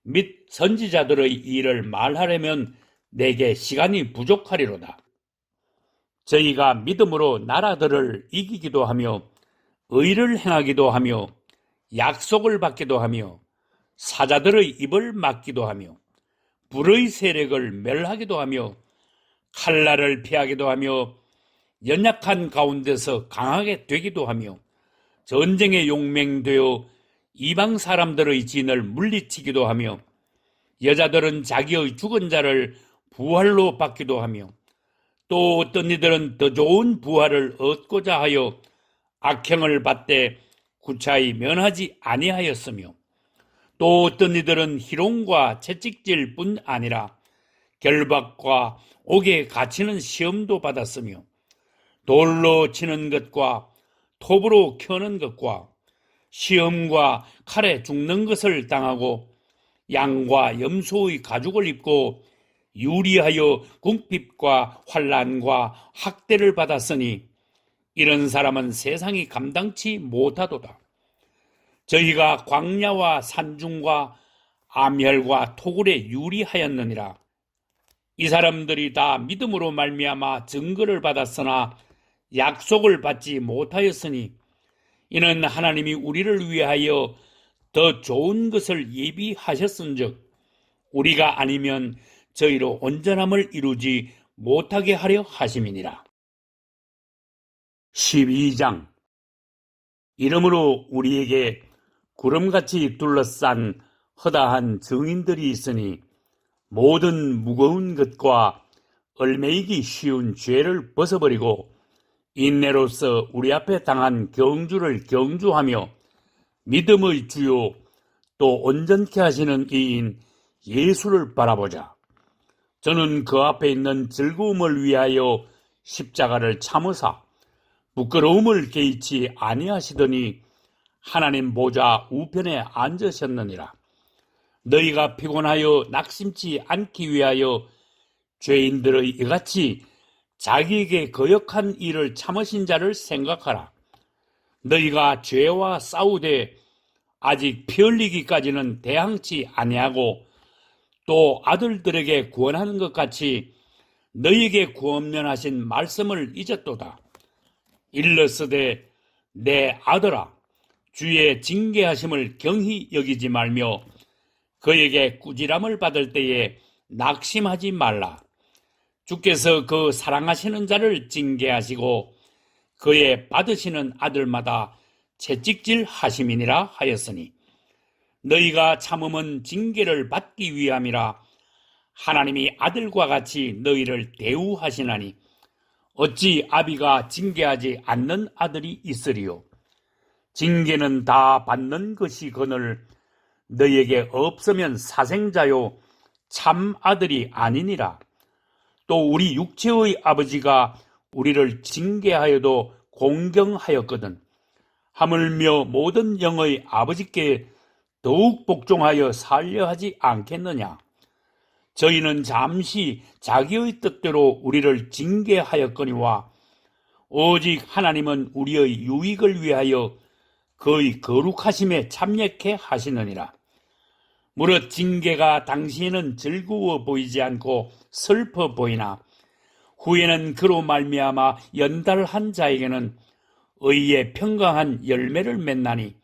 및 선지자들의 일을 말하려면 내게 시간이 부족하리로다. 저희가 믿음으로 나라들을 이기기도 하며 의를 행하기도 하며 약속을 받기도 하며 사자들의 입을 막기도 하며 불의 세력을 멸하기도 하며 칼날을 피하기도 하며 연약한 가운데서 강하게 되기도 하며 전쟁에 용맹되어 이방 사람들의 진을 물리치기도 하며 여자들은 자기의 죽은 자를 부활로 받기도 하며 또 어떤 이들은 더 좋은 부활을 얻고자 하여 악행을 받되 구차히 면하지 아니하였으며, 또 어떤 이들은 희롱과 채찍질 뿐 아니라 결박과 옥에 갇히는 시험도 받았으며, 돌로 치는 것과 톱으로 켜는 것과 시험과 칼에 죽는 것을 당하고 양과 염소의 가죽을 입고 유리하여 궁핍과 환난과 학대를 받았으니 이런 사람은 세상이 감당치 못하도다. 저희가 광야와 산중과 암혈과 토굴에 유리하였느니라. 이 사람들이 다 믿음으로 말미암아 증거를 받았으나 약속을 받지 못하였으니 이는 하나님이 우리를 위하여 더 좋은 것을 예비하셨은즉 우리가 아니면 저희로 온전함을 이루지 못하게 하려 하심이니라. 12장. 이러므로 우리에게 구름같이 둘러싼 허다한 증인들이 있으니 모든 무거운 것과 얽매이기 쉬운 죄를 벗어버리고 인내로서 우리 앞에 당한 경주를 경주하며 믿음의 주요 또 온전케 하시는 이인 예수를 바라보자. 저는 그 앞에 있는 즐거움을 위하여 십자가를 참으사 부끄러움을 개의치 아니하시더니 하나님 보좌 우편에 앉으셨느니라. 너희가 피곤하여 낙심치 않기 위하여 죄인들의 이같이 자기에게 거역한 일을 참으신 자를 생각하라. 너희가 죄와 싸우되 아직 피 흘리기까지는 대항치 아니하고 또 아들들에게 구원하는 것 같이 너희에게 구원면하신 말씀을 잊었도다. 일러스되 내 아들아 주의 징계하심을 경히 여기지 말며 그에게 꾸지람을 받을 때에 낙심하지 말라. 주께서 그 사랑하시는 자를 징계하시고 그의 받으시는 아들마다 채찍질 하심이니라 하였으니 너희가 참음은 징계를 받기 위함이라. 하나님이 아들과 같이 너희를 대우하시나니 어찌 아비가 징계하지 않는 아들이 있으리요. 징계는 다 받는 것이거늘 너희에게 없으면 사생자요 참 아들이 아니니라. 또 우리 육체의 아버지가 우리를 징계하여도 공경하였거든 하물며 모든 영의 아버지께 더욱 복종하여 살려 하지 않겠느냐. 저희는 잠시 자기의 뜻대로 우리를 징계하였거니와 오직 하나님은 우리의 유익을 위하여 그의 거룩하심에 참여케 하시느니라. 무릇 징계가 당시에는 즐거워 보이지 않고 슬퍼 보이나 후에는 그로 말미암아 연달한 자에게는 의의 평강한 열매를 맺나니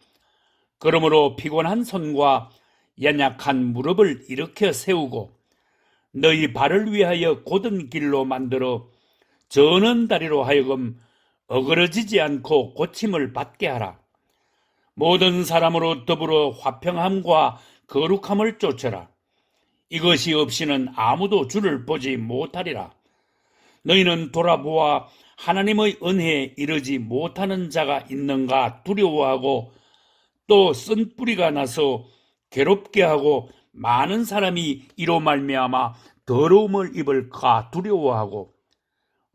그러므로 피곤한 손과 연약한 무릎을 일으켜 세우고 너희 발을 위하여 곧은 길로 만들어 저는 다리로 하여금 어그러지지 않고 고침을 받게 하라. 모든 사람으로 더불어 화평함과 거룩함을 쫓아라. 이것이 없이는 아무도 주를 보지 못하리라. 너희는 돌아보아 하나님의 은혜에 이르지 못하는 자가 있는가 두려워하고 또 쓴 뿌리가 나서 괴롭게 하고 많은 사람이 이로 말미암아 더러움을 입을까 두려워하고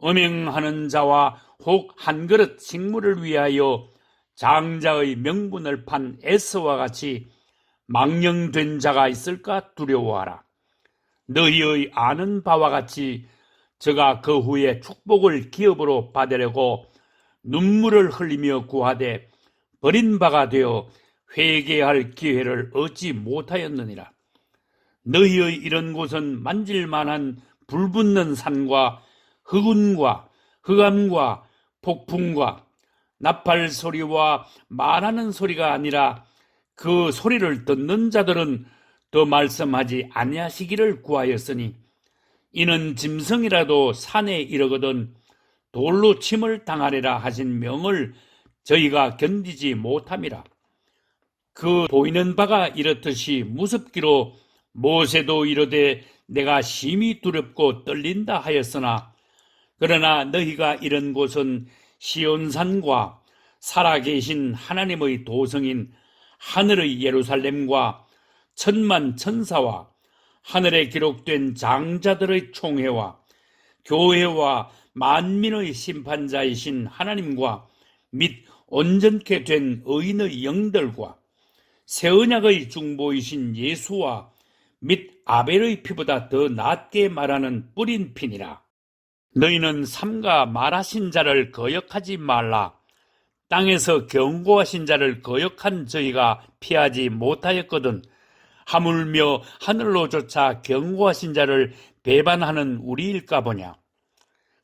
음행하는 자와 혹 한 그릇 식물을 위하여 장자의 명분을 판 에서와 같이 망령된 자가 있을까 두려워하라. 너희의 아는 바와 같이 저가 그 후에 축복을 기업으로 받으려고 눈물을 흘리며 구하되 버린 바가 되어 회개할 기회를 얻지 못하였느니라. 너희의 이런 곳은 만질만한 불붙는 산과 흑운과 흑암과 폭풍과 나팔 소리와 말하는 소리가 아니라 그 소리를 듣는 자들은 더 말씀하지 아니하시기를 구하였으니 이는 짐승이라도 산에 이르거든 돌로 침을 당하리라 하신 명을 저희가 견디지 못함이라. 그 보이는 바가 이렇듯이 무섭기로 모세도 이르되 내가 심히 두렵고 떨린다 하였으나 그러나 너희가 이른 곳은 시온산과 살아계신 하나님의 도성인 하늘의 예루살렘과 천만 천사와 하늘에 기록된 장자들의 총회와 교회와 만민의 심판자이신 하나님과 및 온전케 된 의인의 영들과 새 언약의 중보이신 예수와 및 아벨의 피보다 더 낫게 말하는 뿌린 피니라. 너희는 삼가 말하신 자를 거역하지 말라. 땅에서 경고하신 자를 거역한 저희가 피하지 못하였거든 하물며 하늘로조차 경고하신 자를 배반하는 우리일까 보냐.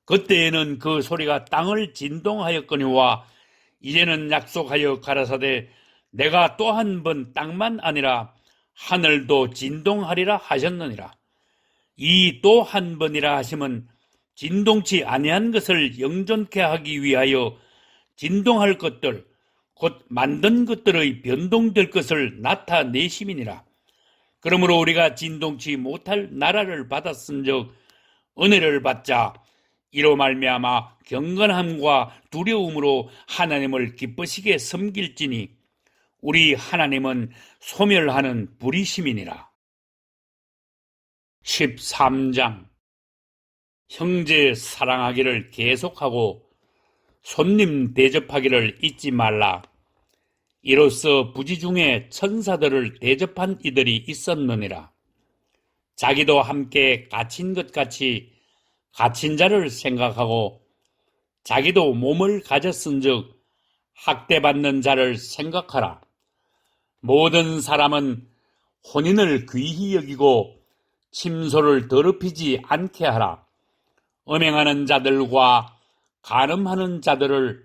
그때에는 그 소리가 땅을 진동하였거니와 이제는 약속하여 가라사대 내가 또 한 번 땅만 아니라 하늘도 진동하리라 하셨느니라. 이 또 한 번이라 하심은 진동치 아니한 것을 영존케 하기 위하여 진동할 것들 곧 만든 것들의 변동될 것을 나타내심이니라. 그러므로 우리가 진동치 못할 나라를 받았은즉 은혜를 받자 이로 말미암아 경건함과 두려움으로 하나님을 기쁘시게 섬길지니 우리 하나님은 소멸하는 불이심이니라. 13장 형제 사랑하기를 계속하고 손님 대접하기를 잊지 말라. 이로써 부지 중에 천사들을 대접한 이들이 있었느니라. 자기도 함께 갇힌 것 같이 갇힌 자를 생각하고 자기도 몸을 가졌은즉 학대받는 자를 생각하라. 모든 사람은 혼인을 귀히 여기고 침소를 더럽히지 않게 하라. 음행하는 자들과 간음하는 자들을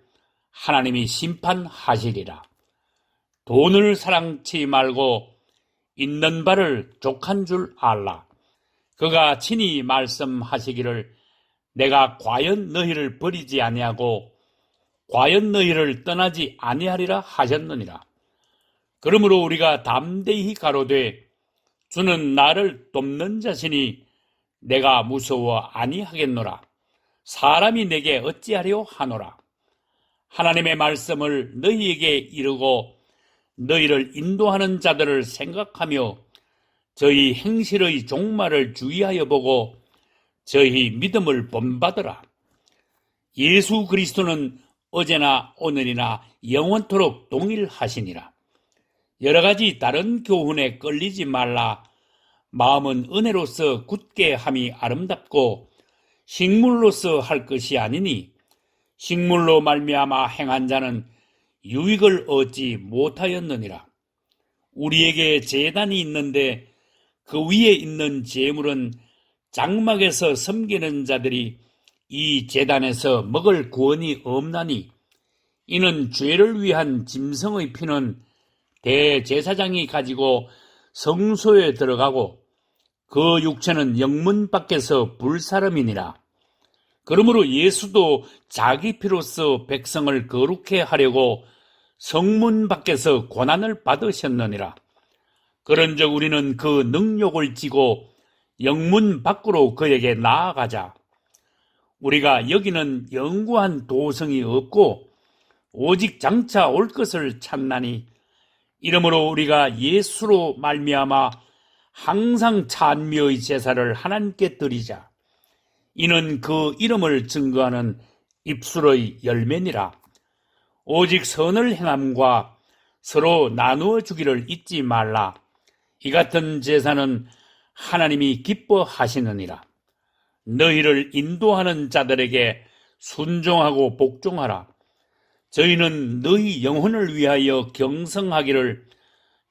하나님이 심판하시리라. 돈을 사랑치 말고 있는 바를 족한 줄 알라. 그가 친히 말씀하시기를 내가 과연 너희를 버리지 아니하고 과연 너희를 떠나지 아니하리라 하셨느니라. 그러므로 우리가 담대히 가로되 주는 나를 돕는 자시니 내가 무서워 아니하겠노라. 사람이 내게 어찌하려 하노라. 하나님의 말씀을 너희에게 이르고 너희를 인도하는 자들을 생각하며 저희 행실의 종말을 주의하여 보고 저희 믿음을 본받으라. 예수 그리스도는 어제나 오늘이나 영원토록 동일하시니라. 여러 가지 다른 교훈에 끌리지 말라. 마음은 은혜로서 굳게 함이 아름답고 식물로서 할 것이 아니니 식물로 말미암아 행한 자는 유익을 얻지 못하였느니라. 우리에게 제단이 있는데 그 위에 있는 제물은 장막에서 섬기는 자들이 이 제단에서 먹을 구원이 없나니 이는 죄를 위한 짐승의 피는 대제사장이 가지고 성소에 들어가고 그 육체는 영문 밖에서 불사름이니라. 그러므로 예수도 자기 피로써 백성을 거룩해 하려고 성문 밖에서 고난을 받으셨느니라. 그런즉 우리는 그 능욕을 지고 영문 밖으로 그에게 나아가자. 우리가 여기는 영구한 도성이 없고 오직 장차 올 것을 찾나니 이러므로 우리가 예수로 말미암아 항상 찬미의 제사를 하나님께 드리자. 이는 그 이름을 증거하는 입술의 열매니라. 오직 선을 행함과 서로 나누어 주기를 잊지 말라. 이 같은 제사는 하나님이 기뻐하시느니라. 너희를 인도하는 자들에게 순종하고 복종하라. 저희는 너희 영혼을 위하여 경성하기를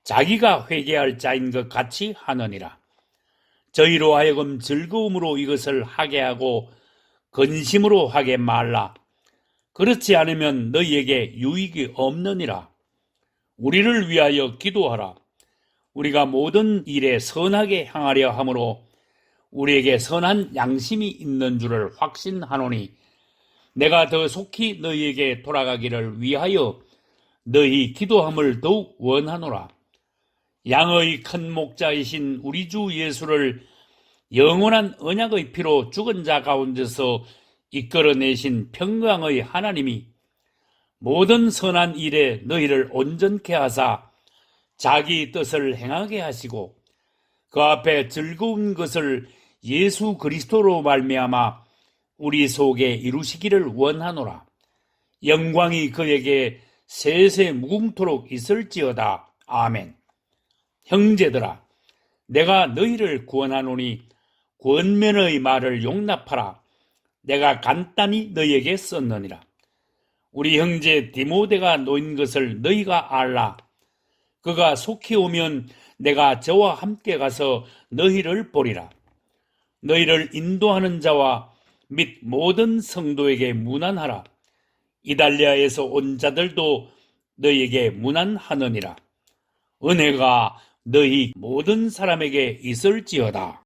자기가 회개할 자인 것 같이 하느니라. 저희로 하여금 즐거움으로 이것을 하게 하고 근심으로 하게 말라. 그렇지 않으면 너희에게 유익이 없느니라. 우리를 위하여 기도하라. 우리가 모든 일에 선하게 향하려 하므로 우리에게 선한 양심이 있는 줄을 확신하노니 내가 더 속히 너희에게 돌아가기를 위하여 너희 기도함을 더욱 원하노라. 양의 큰 목자이신 우리 주 예수를 영원한 언약의 피로 죽은 자 가운데서 이끌어내신 평강의 하나님이 모든 선한 일에 너희를 온전케 하사 자기 뜻을 행하게 하시고 그 앞에 즐거운 것을 예수 그리스도로 말미암아 우리 속에 이루시기를 원하노라. 영광이 그에게 세세 무궁토록 있을지어다. 아멘. 형제들아, 내가 너희를 구원하노니 권면의 말을 용납하라. 내가 간단히 너희에게 썼느니라. 우리 형제 디모데가 놓인 것을 너희가 알라. 그가 속히 오면 내가 저와 함께 가서 너희를 보리라. 너희를 인도하는 자와 및 모든 성도에게 문안하라. 이달리아에서 온 자들도 너희에게 문안하느니라. 은혜가 너희 모든 사람에게 있을지어다.